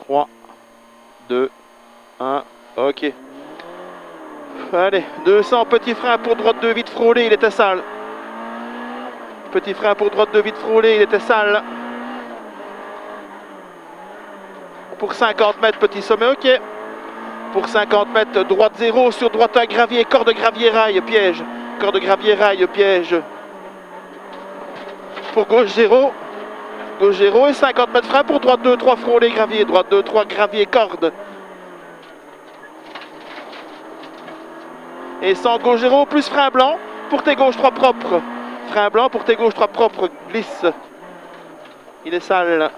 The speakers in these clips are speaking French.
3, 2, 1, ok. Allez, 200, petit frein pour droite 2, vite frôlé, il était sale. Petit frein pour droite 2, vite frôlé, il était sale. Pour 50 mètres, petit sommet, ok. Pour 50 mètres, droite 0, sur droite 1, gravier, corps de gravier, rail, piège. Corps de gravier, rail, piège. Pour gauche 0. Gauche 0 et 50 mètres frein pour droite 2, 3, frôlé, gravier. Droite 2, 3, gravier, corde. Et 100, gauche 0, plus frein blanc pour tes gauches 3 propres. Frein blanc pour tes gauches 3 propres, glisse. Il est sale.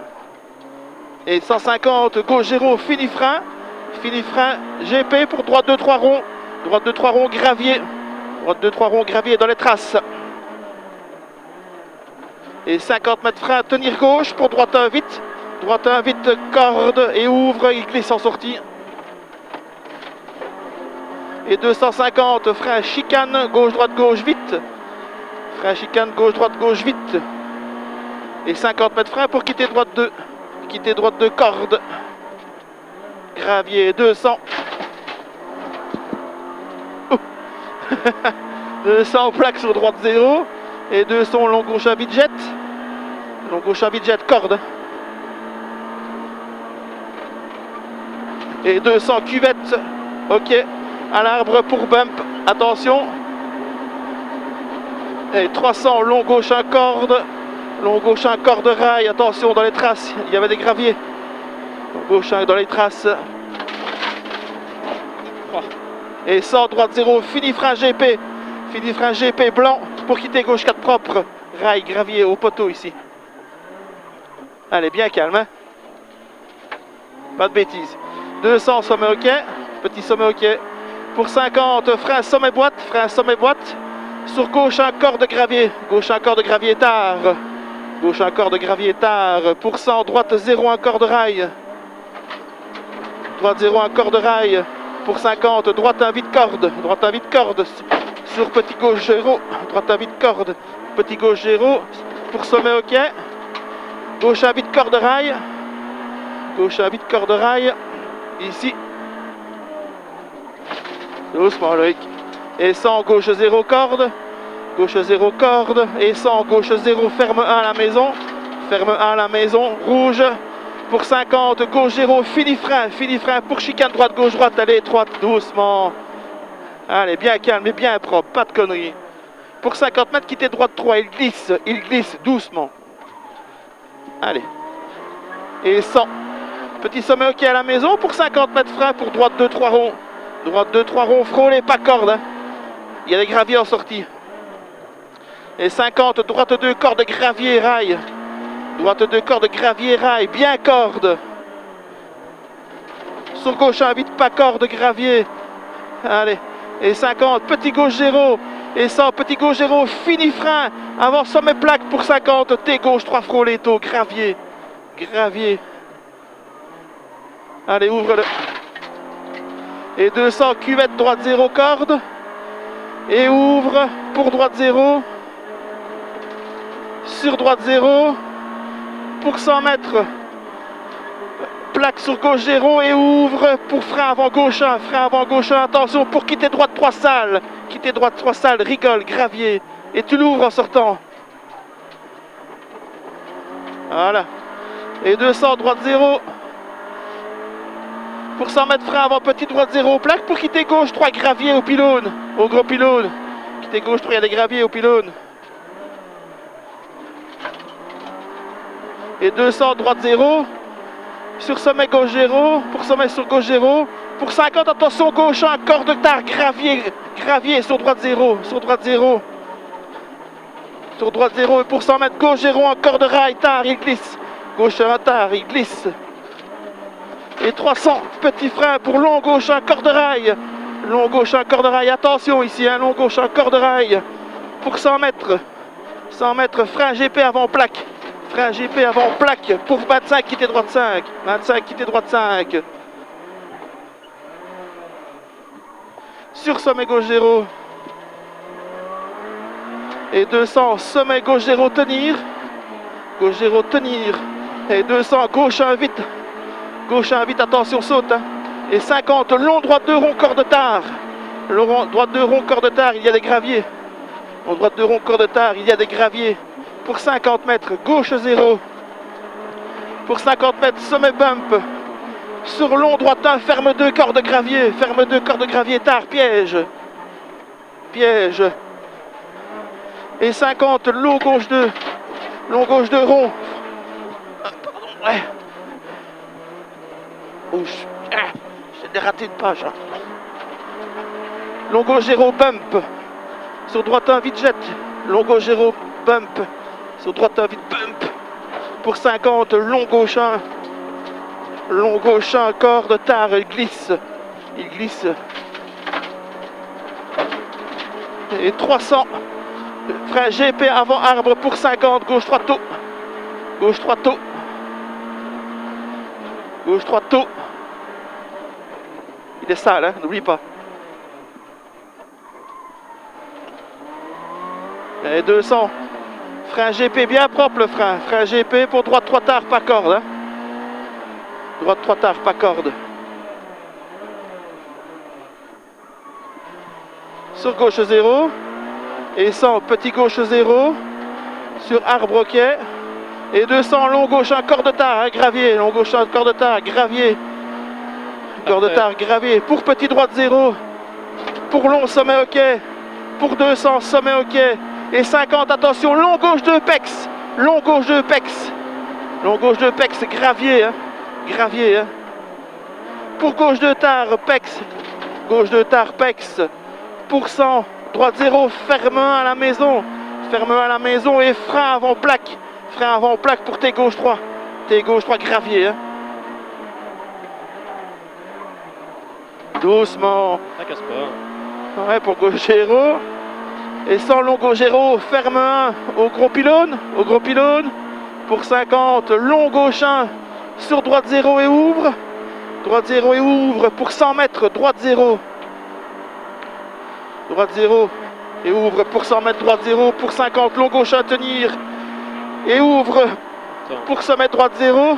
Et 150, gauche 0, fini frein, GP pour droite 2, 3 ronds. Droite 2, 3 ronds, gravier. Droite 2, 3 ronds, gravier dans les traces. Et 50 mètres frein, tenir gauche pour droite 1, vite. Droite 1, vite, corde et ouvre, il glisse en sortie. Et 250, frein chicane, gauche, droite, vite. Frein chicane, gauche, vite. Et 50 mètres frein pour quitter droite 2. Quitter droite 2, corde. Gravier, 200. 200 plaques sur droite 0. Et 200 long gauche à vite jet. Long gauche à vite jet, corde. Et 200 cuvette. Ok. À l'arbre pour bump. Attention. Et 300 long gauche à corde. Long gauche un corde rail, attention dans les traces, il y avait des graviers. Long gauche un dans les traces. Et 100, droite 0, fini frein GP. Fini frein GP blanc pour quitter gauche 4 propre. Rail, gravier au poteau ici. Allez, bien calme, hein. Pas de bêtises. 200, sommet ok. Petit sommet ok. Pour 50, frein sommet boîte. Sur gauche un corps de gravier. Gauche un corps de gravier tard. Gauche un corps de gravier tard. Pour 100, droite 0, un corps de rail. Droite 0, un corps de rail. Pour 50, droite 1, vite corde. Droite 1, vite corde. Sur petit gauche 0. Droite 1, vite corde. Petit gauche 0. Pour sommet ok. Gauche 1, vite corde rail. Gauche 1, vite corde rail. Ici. Doucement Loïc. Et 100, gauche 0, corde. Gauche 0, corde. Et 100, gauche 0, ferme 1 à la maison. Ferme 1 à la maison. Rouge. Pour 50, gauche 0, fini frein pour chicane droite, gauche, droite. Allez, étroite, doucement. Allez, bien calme et bien propre. Pas de conneries. Pour 50 mètres, quittez droite 3. Il glisse doucement. Allez. Et 100. Petit sommet ok à la maison. Pour 50 mètres, frein pour droite 2, 3 ronds. Droite 2, 3 ronds, frôlé, pas corde. Hein. Il y a des graviers en sortie. Et 50, droite 2, corde gravier, rail. Droite 2, corde gravier, rail. Bien corde. Sur gauche 1, vite pas corde, gravier. Allez. Et 50, petit gauche 0. Et 100, petit gauche 0, fini frein. Avant sommet plaque pour 50. T gauche 3, frôlé, taux, gravier. Gravier. Allez, ouvre-le. Et 200, cuvette, droite 0, corde. Et ouvre pour droite 0. Sur droite 0. Pour 100 mètres. Plaque sur gauche 0 et ouvre pour frein avant gauche 1. Frein avant gauche 1, attention pour quitter droite 3 salles. Quitter droite 3 salles, rigole, gravier. Et tu l'ouvres en sortant. Voilà. Et 200, droite 0. Pour 100 mètres, frein avant petit droite 0. Plaque pour quitter gauche 3, gravier au pylône. Au gros pylône. Quitter gauche 3, il y a des graviers au pylône. Et 200, droite 0. Sur sommet gauche 0. Pour sommet sur gauche 0. Pour 50, attention gauche 1, corde tard, gravier sur droite 0. Sur droite 0. Sur droite 0. Et pour 100 mètres, gauche 0, un corde rail, tard, il glisse. Gauche 1, tard, il glisse. Et 300, petit frein pour long gauche, un corde rail. Long gauche, un corde rail, attention ici, long gauche, un corde rail. Pour 100 mètres. 100 mètres, frein GP avant plaque. Frein GP avant plaque. Pour 25, quitter droite 5. 25, quitter droite 5. Sur sommet gauche 0. Et 200, sommet gauche 0, tenir. Gauche 0, tenir. Et 200, gauche 1, vite. Gauche 1, vite, attention, saute. Hein. Et 50, long, droite 2, rond, corps de tard. Long, droite 2, rond, corps de tard, il y a des graviers. Long, droite 2, rond, corps de tard, il y a des graviers. Pour 50 mètres, gauche 0. Pour 50 mètres, sommet bump. Sur long, droite 1, ferme 2, corps de gravier. Ferme 2, corps de gravier, tard, piège. Piège. Et 50, long, gauche 2. Long, gauche 2, rond. Pardon, ouais. Oh, j'ai raté une page. Hein. Long gauche 0, bump. Sur droite 1, vite jet. Long gauche 0, bump. Sur droite 1, vite bump. Pour 50, long gauche 1. Long gauche 1, corde, tard, il glisse. Il glisse. Et 300. Frein GP avant arbre pour 50. Gauche 3 taux. Gauche 3 taux. Gauche 3 taux. Il est sale, hein, n'oublie pas. Et 200. Frein GP bien propre le frein. Frein GP pour droite 3 tard, pas corde. Hein. Droite 3 tard, pas corde. Sur gauche 0. Et 100, petit gauche 0. Sur arbre, ok. Et 200, long gauche 1, corde tard, hein, gravier. Long gauche 1, corde tard, gravier. Corde tard, gravier. Pour petit droite 0. Pour long, sommet, ok. Pour 200, sommet, ok. Et 50, attention, long gauche 2, pex. Long gauche 2, pex. Long gauche 2, pex, gravier. Hein. Gravier. Hein. Pour gauche 2, tard, pex. Gauche 2, tard, pex. Pour 100, droite 0, ferme 1 à la maison. Ferme 1 à la maison et frein avant plaque. Frein avant plaque pour tes gauche 3. Tes gauche 3, gravier. Hein. Doucement. Ça casse pas. Ouais, pour gauche 0. Et sans long gauche 0, ferme 1 au gros pylône. Au gros pylône. Pour 50, long gauche 1 sur droite 0 et ouvre. Droite 0 et ouvre. Pour 100 mètres, droite 0. Droite 0 et ouvre. Pour 100 mètres, droite 0. Pour 50, long gauche 1, tenir. Et ouvre. Pour 100 mètres, droite 0.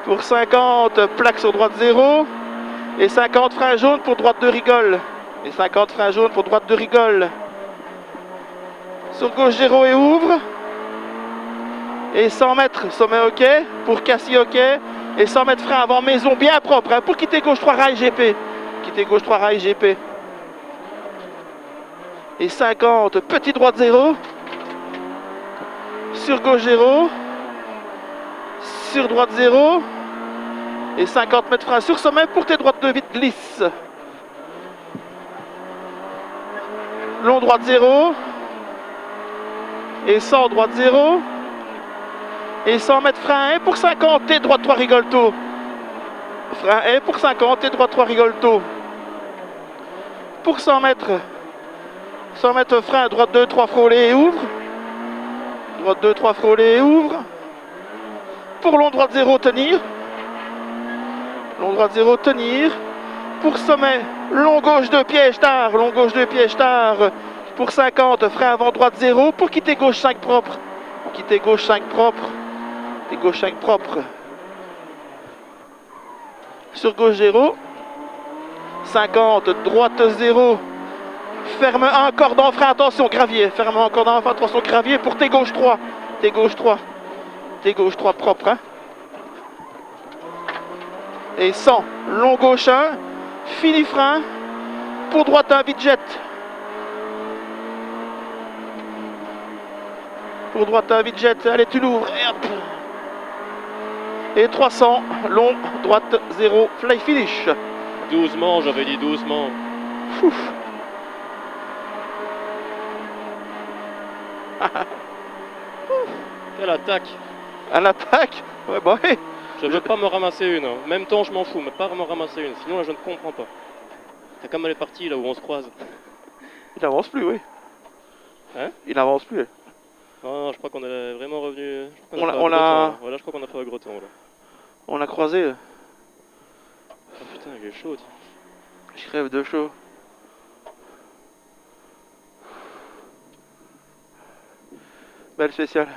Pour 50, plaque sur droite 0. Et 50, frein jaune pour droite 2, rigole. Et 50, frein jaune pour droite 2, rigole. Sur gauche 0 et ouvre. Et 100 mètres, sommet ok. Pour Cassis ok. Et 100 mètres, frein avant maison bien propre. Hein, pour quitter gauche 3 rail GP. Quitter gauche 3 rail GP. Et 50, petit droite 0. Sur gauche 0. Sur droite 0. Et 50 mètres frein sur sommet pour tes droites 2, vite glisse. Long droite 0. Et 100 droite 0. Et 100 mètres frein 1 pour 50 et droite 3 rigole tôt. Frein 1 pour 50 et droite 3 rigole tôt. Pour 100 mètres. 100 mètres frein, droite 2, 3 frôlé et ouvre. Droite 2, 3 frôlé et ouvre. Pour long droite 0, tenir. Long droite 0, tenir. Pour sommet, long gauche 2, piège tard. Long gauche 2, piège tard. Pour 50, frein avant droite 0. Pour quitter gauche 5 propre. Pour quitter gauche 5 propre. Et gauche 5 propre. Sur gauche 0. 50, droite 0. Ferme 1, cordon, frein, attention, gravier. Ferme 1, cordon, frein, attention, gravier. Pour tes gauche 3. Tes gauche 3. Tes gauche 3 propre. Hein. Et 100, long gauche 1. Fini frein. Pour droite 1, vite jet. Pour droite 1, vite jet. Allez, tu l'ouvres. Et hop. Et 300, long, droite 0, fly finish. Doucement, j'avais dit doucement. Ouf. Quelle attaque! Un attaque? Ouais, bah ouais. Je veux pas me ramasser une. En même temps, je m'en fous, mais pas me ramasser une. Sinon, là, je ne comprends pas. C'est comme elle est partie, là où on se croise. Il avance plus, oui. Hein? Il avance plus. Non, je crois qu'on est vraiment revenu. On a... Voilà, je crois qu'on a fait un gros temps, là. On a croisé. Oh putain, il est chaud, tiens. Je crève de chaud. Belle spéciale.